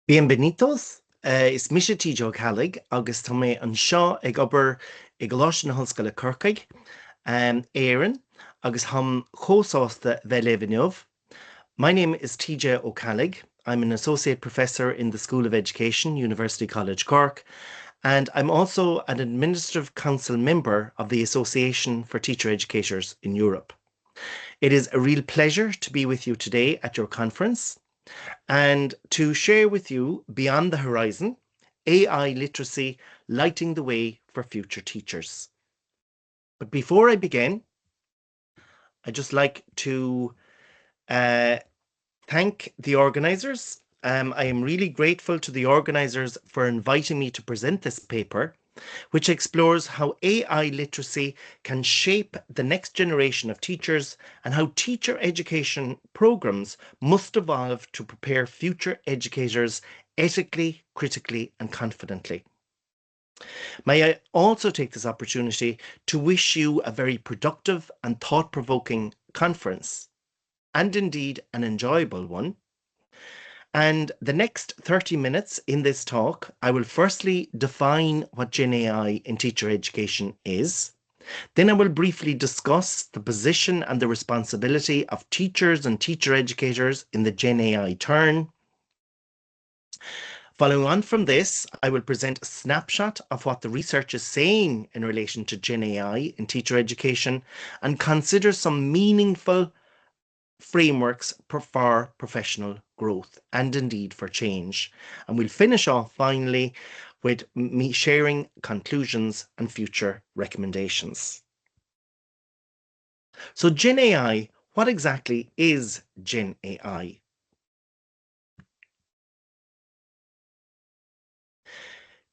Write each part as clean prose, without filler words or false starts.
Bienvenidos. Is mise tío Calig agus tá mé an seo ag obair ag gláis na hoscoile Corcaig, Éireann, agus ham chósásta bheith My name is TJ O'Callig. I'm an associate professor in the School of Education, University College Cork, and I'm also an administrative council member of the Association for Teacher Educators in Europe. It is a real pleasure to be with you today at your conference and to share with you Beyond the Horizon, AI literacy lighting the way for future teachers. But before I begin, I'd just like to thank the organisers. I am really grateful to the organisers for inviting me to present this paper, which explores how AI literacy can shape the next generation of teachers and how teacher education programmes must evolve to prepare future educators ethically, critically and confidently. May I also take this opportunity to wish you a very productive and thought-provoking conference, and indeed an enjoyable one. And the next 30 minutes in this talk, I will firstly define what Gen AI in teacher education is. Then I will briefly discuss the position and the responsibility of teachers and teacher educators in the Gen AI turn. Following on from this, I will present a snapshot of what the research is saying in relation to Gen AI in teacher education and consider some meaningful frameworks for professional growth and indeed for change. And we'll finish off finally with me sharing conclusions and future recommendations. So Gen AI, what exactly is Gen AI?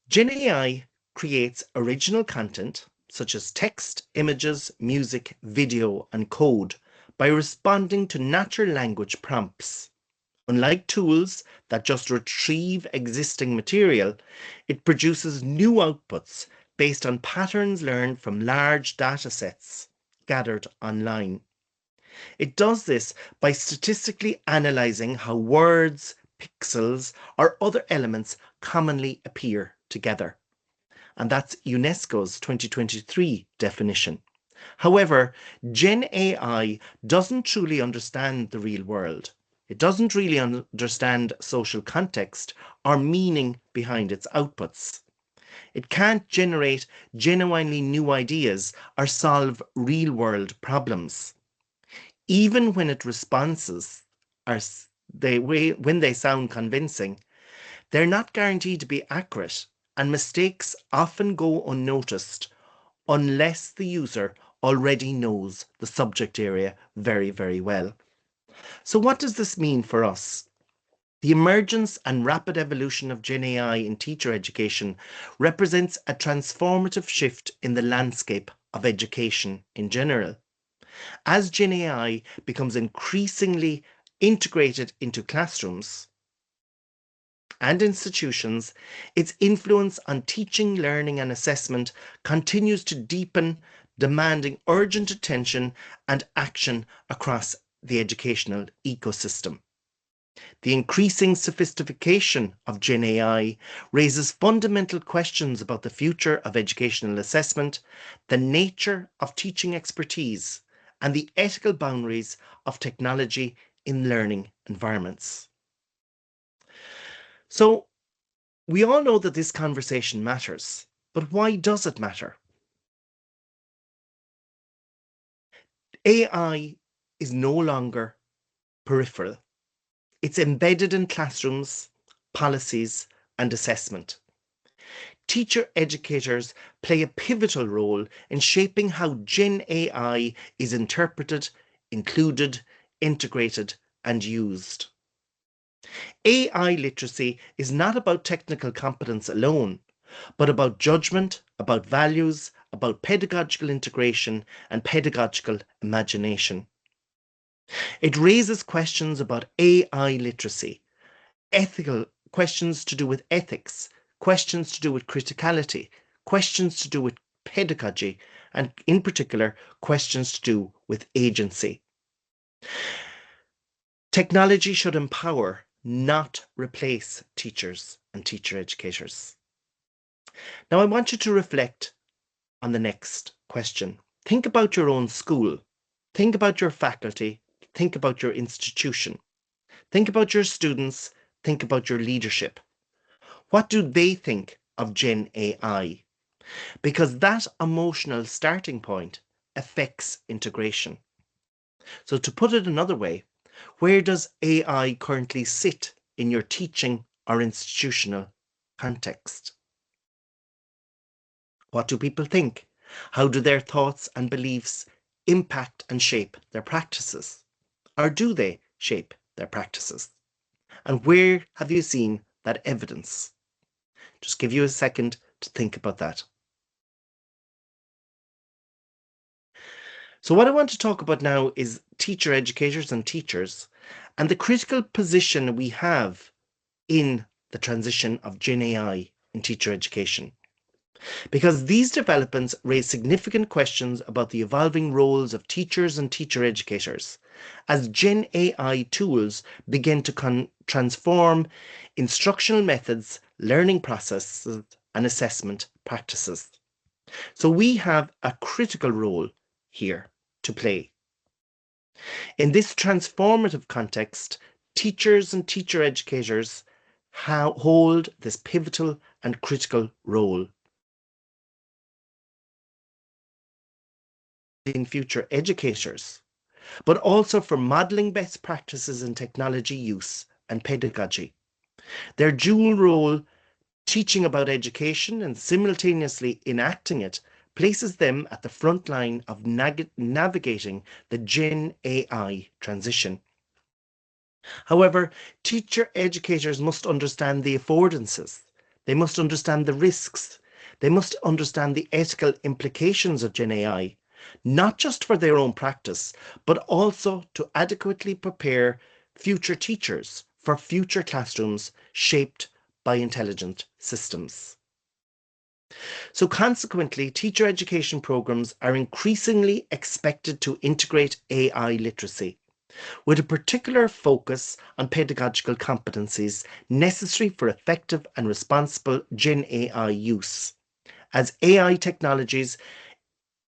Gen AI creates original content such as text, images, music, video, and code by responding to natural language prompts. Unlike tools that just retrieve existing material, it produces new outputs based on patterns learned from large data sets gathered online. It does this by statistically analysing how words, pixels, or other elements commonly appear together. And that's UNESCO's 2023 definition. However, Gen AI doesn't truly understand the real world. It doesn't really understand social context or meaning behind its outputs. It can't generate genuinely new ideas or solve real-world problems. Even when its responses are when they sound convincing, they're not guaranteed to be accurate, and mistakes often go unnoticed unless the user already knows the subject area very, very well. So what does this mean for us? The emergence and rapid evolution of Gen AI in teacher education represents a transformative shift in the landscape of education in general. As Gen AI becomes increasingly integrated into classrooms and institutions, its influence on teaching, learning and assessment continues to deepen, demanding urgent attention and action across the educational ecosystem. The increasing sophistication of Gen AI raises fundamental questions about the future of educational assessment, the nature of teaching expertise, and the ethical boundaries of technology in learning environments. So, we all know that this conversation matters, but why does it matter? AI is no longer peripheral. It's embedded in classrooms, policies, and assessment. Teacher educators play a pivotal role in shaping how Gen AI is interpreted, included, integrated, and used. AI literacy is not about technical competence alone, but about judgment, about values, about pedagogical integration, and pedagogical imagination. It raises questions about AI literacy, ethical questions to do with ethics, questions to do with criticality, questions to do with pedagogy, and in particular, questions to do with agency. Technology should empower, not replace teachers and teacher educators. Now, I want you to reflect on the next question. Think about your own school. Think about your faculty. Think about your institution. Think about your students. Think about your leadership. What do they think of Gen AI? Because that emotional starting point affects integration. So, to put it another way, where does AI currently sit in your teaching or institutional context? What do people think? How do their thoughts and beliefs impact and shape their practices? Or do they shape their practices? And where have you seen that evidence? Just give you a second to think about that. So what I want to talk about now is teacher educators and teachers and the critical position we have in the transition of Gen AI in teacher education. Because these developments raise significant questions about the evolving roles of teachers and teacher educators as Gen AI tools begin to transform instructional methods, learning processes, and assessment practices. So we have a critical role here to play. In this transformative context, teachers and teacher educators hold this pivotal and critical role in future educators, but also for modelling best practices in technology use and pedagogy. Their dual role, teaching about education and simultaneously enacting it, places them at the front line of navigating the Gen AI transition. However, teacher educators must understand the affordances. They must understand the risks. They must understand the ethical implications of Gen AI, not just for their own practice, but also to adequately prepare future teachers for future classrooms shaped by intelligent systems. So consequently, teacher education programs are increasingly expected to integrate AI literacy, with a particular focus on pedagogical competencies necessary for effective and responsible Gen AI use. As AI technologies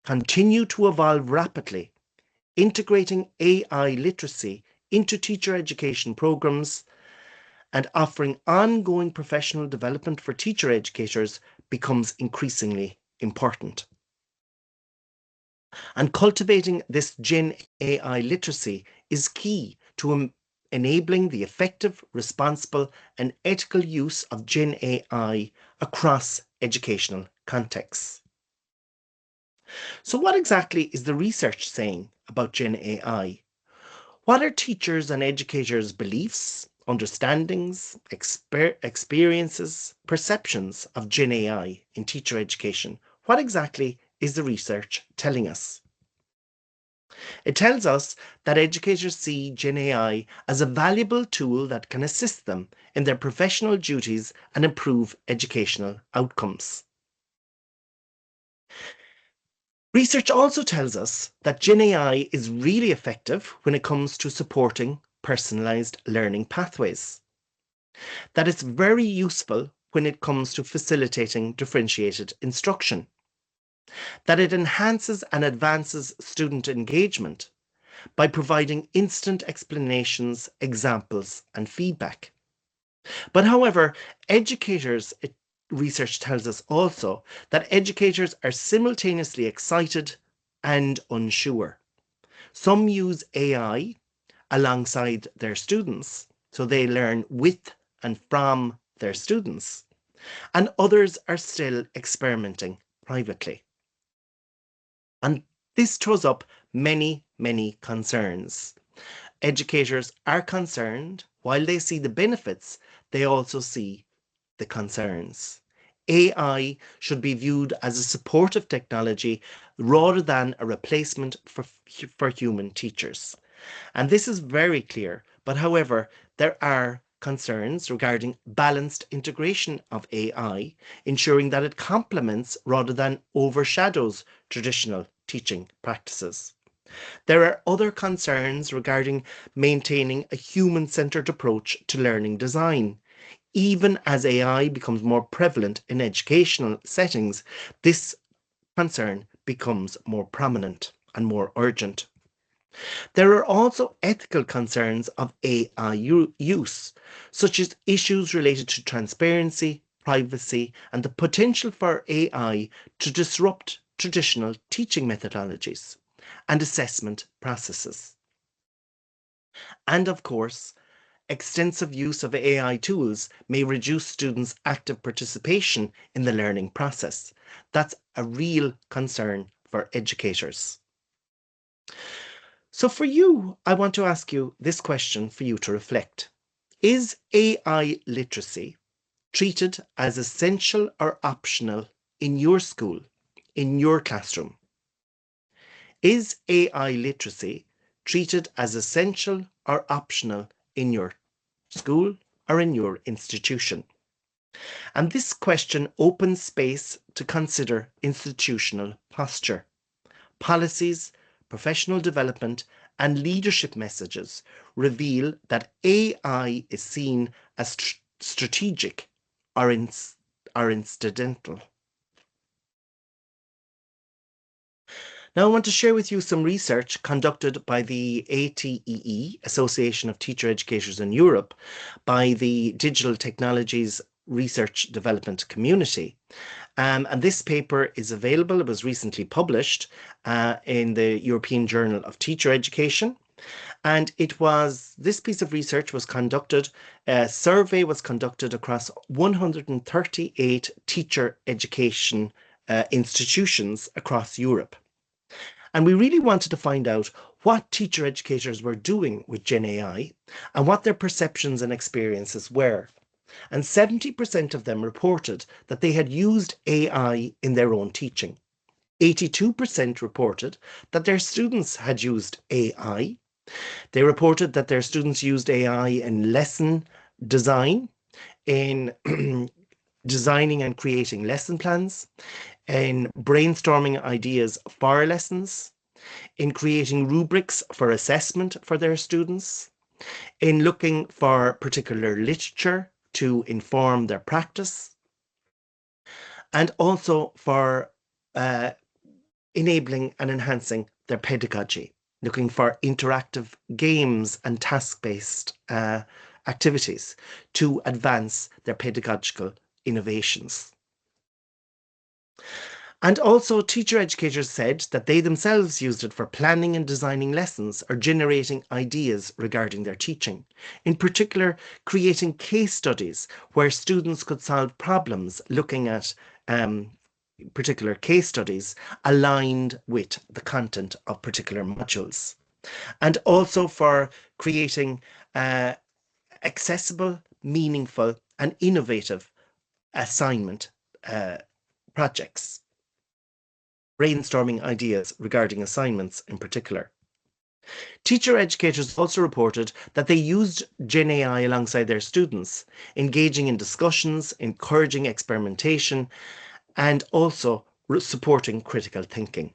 continue to evolve rapidly, integrating AI literacy into teacher education programs and offering ongoing professional development for teacher educators becomes increasingly important. And cultivating this Gen AI literacy is key to enabling the effective, responsible, and ethical use of Gen AI across educational contexts. So, what exactly is the research saying about Gen AI? What are teachers and educators' beliefs, understandings, experiences, perceptions of Gen AI in teacher education? What exactly is the research telling us? It tells us that educators see Gen AI as a valuable tool that can assist them in their professional duties and improve educational outcomes. Research also tells us that Gen AI is really effective when it comes to supporting personalised learning pathways, that it's very useful when it comes to facilitating differentiated instruction, that it enhances and advances student engagement by providing instant explanations, examples, and feedback. But however, research tells us also that educators are simultaneously excited and unsure. Some use AI alongside their students, so they learn with and from their students, and others are still experimenting privately. And this throws up many concerns. Educators are concerned. While they see the benefits, they also see the concerns. AI should be viewed as a supportive technology rather than a replacement for human teachers. And this is very clear. But however, there are concerns regarding balanced integration of AI, ensuring that it complements rather than overshadows traditional teaching practices. There are other concerns regarding maintaining a human-centered approach to learning design. Even as AI becomes more prevalent in educational settings, this concern becomes more prominent and more urgent. There are also ethical concerns of AI use, such as issues related to transparency, privacy, and the potential for AI to disrupt traditional teaching methodologies and assessment processes. And of course, extensive use of AI tools may reduce students' active participation in the learning process. That's a real concern for educators. So for you, I want to ask you this question for you to reflect. Is AI literacy treated as essential or optional in your school, in your classroom? Is AI literacy treated as essential or optional in your school or in your institution? And this question opens space to consider institutional posture. Policies, professional development, and leadership messages reveal that AI is seen as strategic or, or incidental. Now, I want to share with you some research conducted by the ATEE, Association of Teacher Educators in Europe, by the Digital Technologies Research Development Community. And this paper is available. It was recently published in the European Journal of Teacher Education. And this piece of research was conducted, a survey was conducted across 138 teacher education institutions across Europe. And we really wanted to find out what teacher educators were doing with Gen AI and what their perceptions and experiences were. And 70% of them reported that they had used AI in their own teaching. 82% reported that their students had used AI. They reported that their students used AI in lesson design, in designing and creating lesson plans, in brainstorming ideas for lessons, in creating rubrics for assessment for their students, in looking for particular literature to inform their practice, and also for enabling and enhancing their pedagogy, looking for interactive games and task-based activities to advance their pedagogical innovations. And also, teacher educators said that they themselves used it for planning and designing lessons or generating ideas regarding their teaching. In particular, creating case studies where students could solve problems looking at particular case studies aligned with the content of particular modules. And also for creating accessible, meaningful, and innovative assignment projects, brainstorming ideas regarding assignments in particular. Teacher educators also reported that they used Gen AI alongside their students, engaging in discussions, encouraging experimentation, and also supporting critical thinking.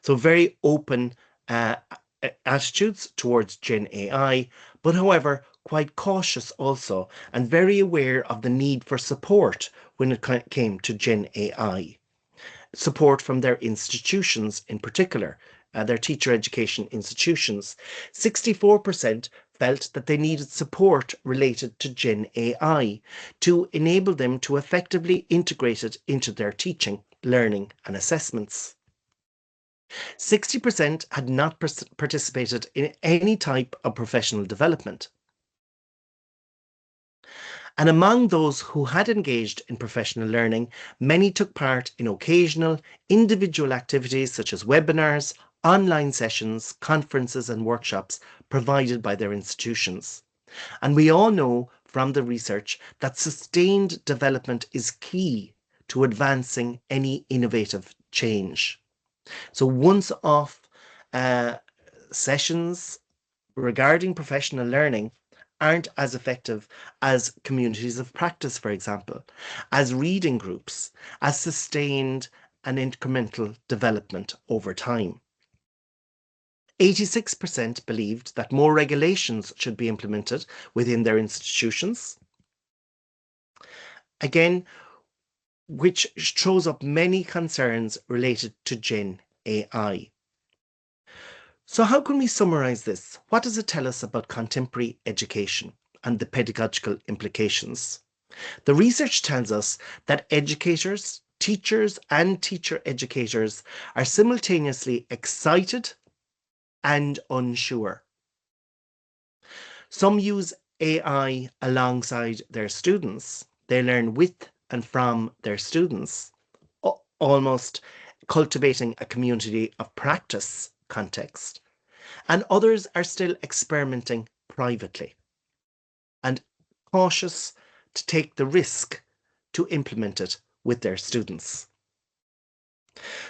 So very open attitudes towards Gen AI, but however, quite cautious also, and very aware of the need for support when it came to Gen AI. Support from their institutions in particular, their teacher education institutions. 64% felt that they needed support related to Gen AI to enable them to effectively integrate it into their teaching, learning and assessments. 60% had not participated in any type of professional development. And among those who had engaged in professional learning, many took part in occasional individual activities such as webinars, online sessions, conferences and workshops provided by their institutions. And we all know from the research that sustained development is key to advancing any innovative change. So once-off sessions regarding professional learning aren't as effective as communities of practice, for example, as reading groups, as sustained and incremental development over time. 86% believed that more regulations should be implemented within their institutions. Again, which throws up many concerns related to Gen AI. So how can we summarize this? What does it tell us about contemporary education and the pedagogical implications? The research tells us that educators, teachers, and teacher educators are simultaneously excited and unsure. Some use AI alongside their students. They learn with and from their students, almost cultivating a community of practice context. And others are still experimenting privately and cautious to take the risk to implement it with their students.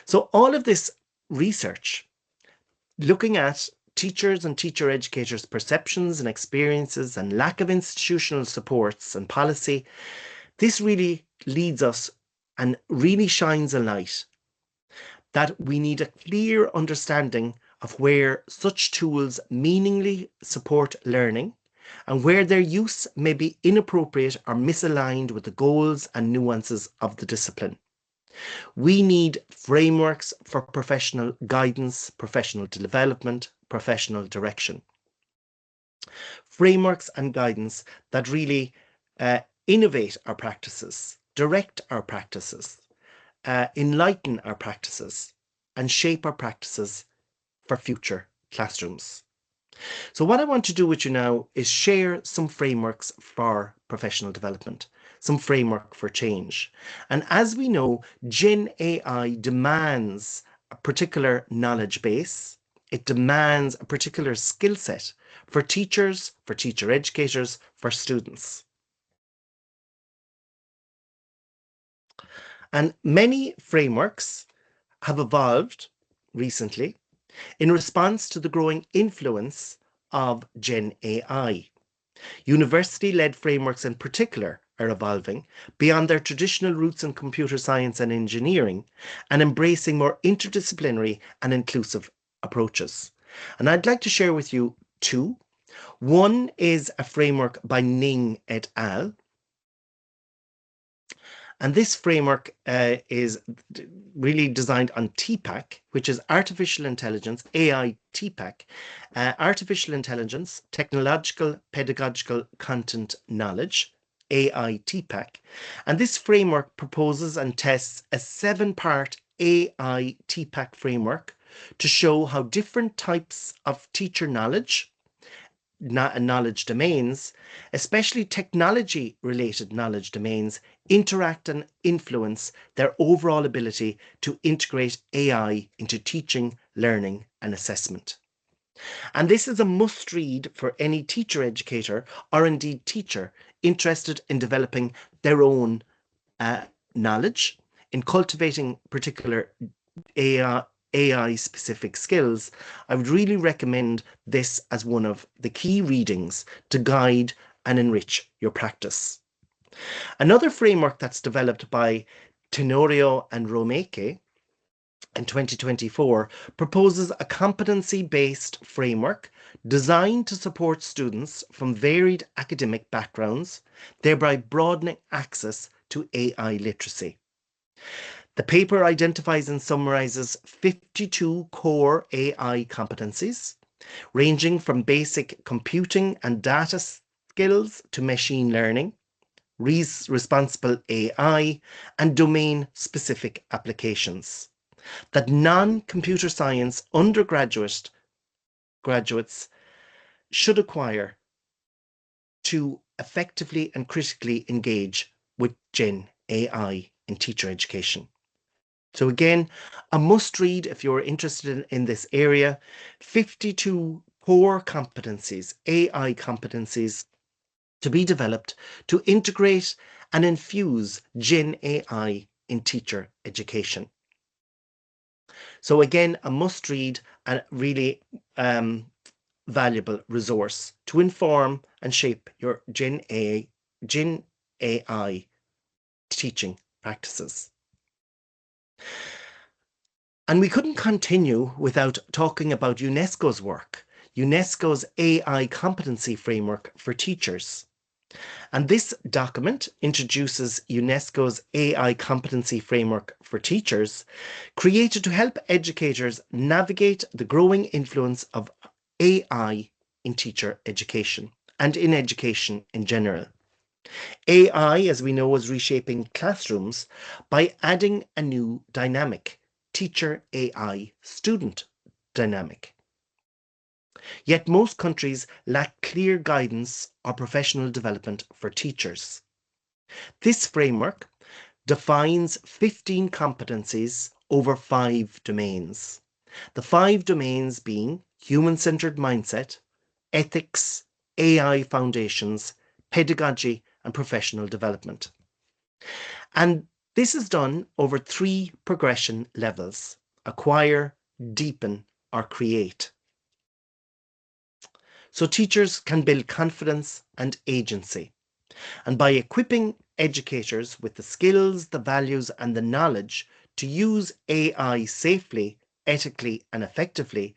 So all of this research, looking at teachers and teacher educators' perceptions and experiences and lack of institutional supports and policy, this really leads us and really shines a light that we need a clear understanding of where such tools meaningfully support learning and where their use may be inappropriate or misaligned with the goals and nuances of the discipline. We need frameworks for professional guidance, professional development, professional direction. Frameworks and guidance that really innovate our practices, direct our practices, enlighten our practices, and shape our practices for future classrooms. So what I want to do with you now is share some frameworks for professional development, some framework for change. And as we know, Gen AI demands a particular knowledge base. It demands a particular skill set for teachers, for teacher educators, for students. And many frameworks have evolved recently in response to the growing influence of Gen AI. University-led frameworks in particular are evolving beyond their traditional roots in computer science and engineering and embracing more interdisciplinary and inclusive approaches. And I'd like to share with you two. One is a framework by Ning et al. And this framework is really designed on TPAC, which is artificial intelligence, AI TPAC, artificial intelligence, technological, pedagogical content knowledge, AI TPAC. And this framework proposes and tests a 7-part AI TPAC framework to show how different types of teacher knowledge knowledge domains, especially technology related knowledge domains, interact and influence their overall ability to integrate AI into teaching, learning, and assessment. And this is a must read for any teacher educator or indeed teacher interested in developing their own knowledge, in cultivating particular AI specific skills. I would really recommend this as one of the key readings to guide and enrich your practice. Another framework that's developed by Tenorio and Romeke in 2024 proposes a competency-based framework designed to support students from varied academic backgrounds, thereby broadening access to AI literacy. The paper identifies and summarizes 52 core AI competencies, ranging from basic computing and data skills to machine learning, responsible AI, and domain-specific applications that non-computer science graduates should acquire to effectively and critically engage with Gen AI in teacher education. So again, a must read if you're interested in this area. 52 core competencies, AI competencies to be developed to integrate and infuse Gen AI in teacher education. So again, a must read and really valuable resource to inform and shape your Gen AI teaching practices. And we couldn't continue without talking about UNESCO's work, UNESCO's AI competency framework for teachers. And this document introduces UNESCO's AI competency framework for teachers, created to help educators navigate the growing influence of AI in teacher education and in education in general. AI, as we know, is reshaping classrooms by adding a new dynamic, teacher AI student dynamic. Yet most countries lack clear guidance or professional development for teachers. This framework defines 15 competencies over 5 domains. The 5 domains being human-centered mindset, ethics, AI foundations, pedagogy, and professional development. And this is done over 3 progression levels: acquire, deepen, or create. So teachers can build confidence and agency. And by equipping educators with the skills, the values, and the knowledge to use AI safely, ethically, and effectively,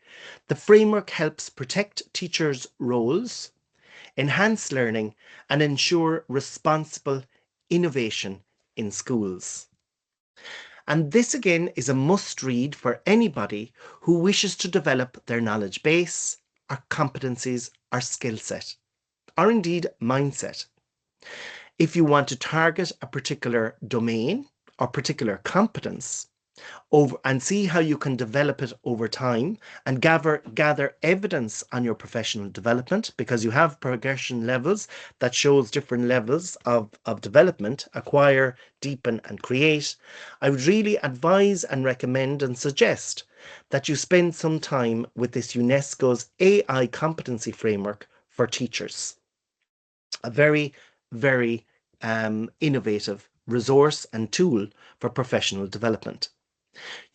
the framework helps protect teachers' roles, enhance learning, and ensure responsible innovation in schools. And this again is a must read for anybody who wishes to develop their knowledge base, or competencies, or skill set, or indeed mindset. If you want to target a particular domain or particular competence over and see how you can develop it over time and gather evidence on your professional development, because you have progression levels that shows different levels of development: acquire, deepen, and create, I would really advise and recommend and suggest that you spend some time with this UNESCO's AI competency framework for teachers. A very, very innovative resource and tool for professional development.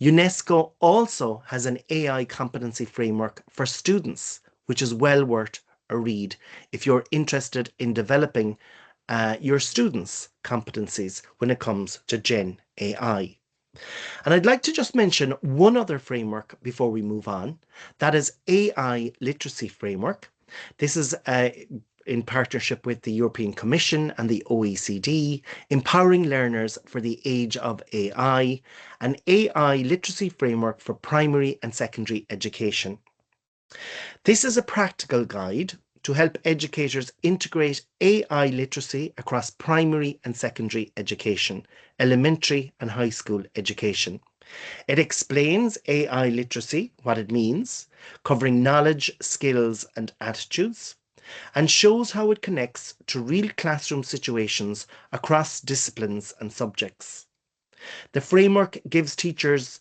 UNESCO also has an AI competency framework for students, which is well worth a read if you're interested in developing your students' competencies when it comes to Gen AI. And I'd like to just mention one other framework before we move on. That is AI Literacy Framework. This is in partnership with the European Commission and the OECD, Empowering Learners for the Age of AI, an AI literacy framework for primary and secondary education. This is a practical guide to help educators integrate AI literacy across primary and secondary education, elementary and high school education. It explains AI literacy, what it means, covering knowledge, skills, and attitudes, and shows how it connects to real classroom situations across disciplines and subjects. The framework gives teachers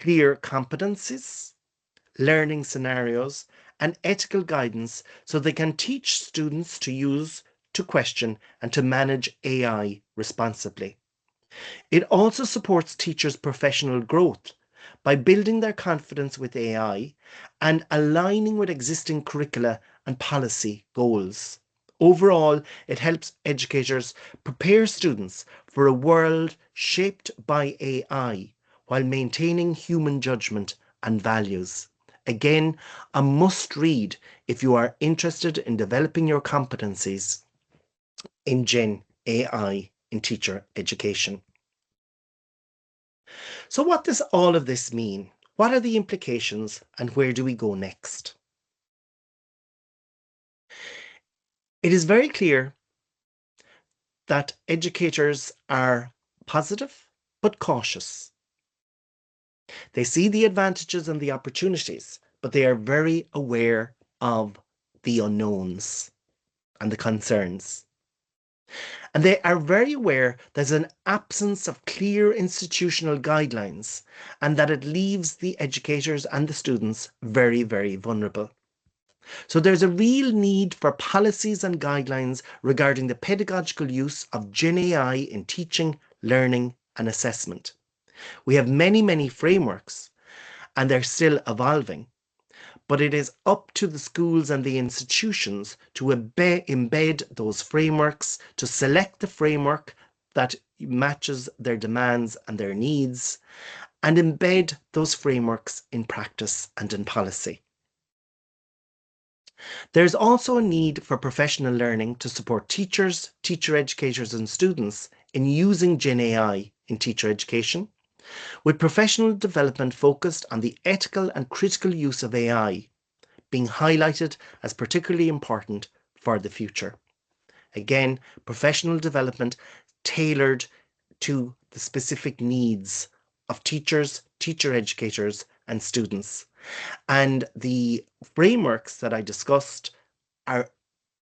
clear competencies, learning scenarios, and ethical guidance so they can teach students to use, to question, and to manage AI responsibly. It also supports teachers' professional growth by building their confidence with AI and aligning with existing curricula and policy goals. Overall, it helps educators prepare students for a world shaped by AI while maintaining human judgment and values. Again, a must read if you are interested in developing your competencies in Gen AI in teacher education. So what does all of this mean? What are the implications and where do we go next? It is very clear that educators are positive but cautious. They see the advantages and the opportunities, but they are very aware of the unknowns and the concerns. And they are very aware there's an absence of clear institutional guidelines and that it leaves the educators and the students very, very vulnerable. So there's a real need for policies and guidelines regarding the pedagogical use of Gen AI in teaching, learning, and assessment. We have many, many frameworks and they're still evolving, but it is up to the schools and the institutions to embed those frameworks, to select the framework that matches their demands and their needs, and embed those frameworks in practice and in policy. There's also a need for professional learning to support teachers, teacher educators and students in using Gen AI in teacher education, with professional development focused on the ethical and critical use of AI being highlighted as particularly important for the future. Again, professional development tailored to the specific needs of teachers, teacher educators, and students. And the frameworks that I discussed are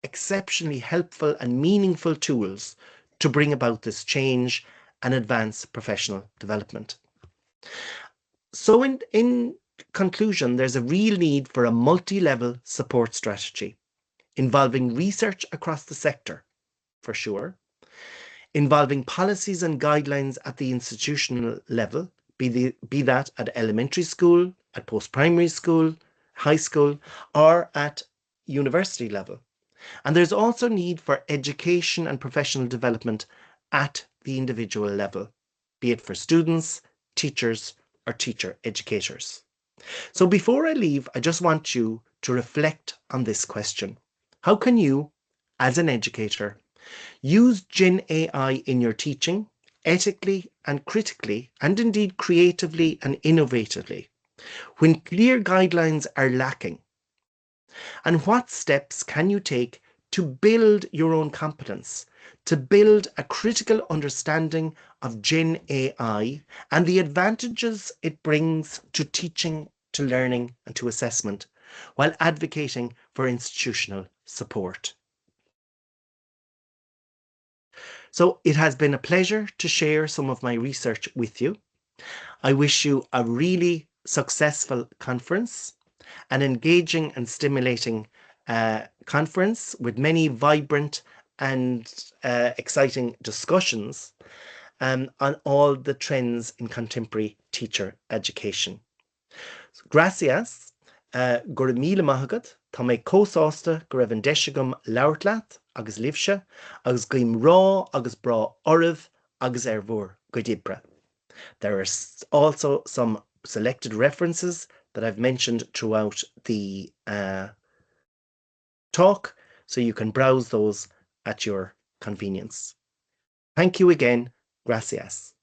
exceptionally helpful and meaningful tools to bring about this change and advance professional development. So in conclusion, there's a real need for a multi-level support strategy involving research across the sector, for sure, involving policies and guidelines at the institutional level, be that at elementary school, at post-primary school, high school, or at university level. And there's also need for education and professional development at the individual level, be it for students, teachers, or teacher educators. So before I leave, I just want you to reflect on this question. How can you, as an educator, use Gen AI in your teaching ethically and critically, and indeed creatively and innovatively, when clear guidelines are lacking? And what steps can you take to build your own competence, to build a critical understanding of Gen AI and the advantages it brings to teaching, to learning, and to assessment, while advocating for institutional support? So it has been a pleasure to share some of my research with you. I wish you a really successful conference, an engaging and stimulating conference with many vibrant and exciting discussions on all the trends in contemporary teacher education. Gracias, gur míle maithagad, tá mé cósásta go raibh an deise gom labhart agus libse, agus goim rá agus bra oribh agus ar bhur go dibre. There are also some selected references that I've mentioned throughout the talk, so you can browse those at your convenience. Thank you again. Gracias.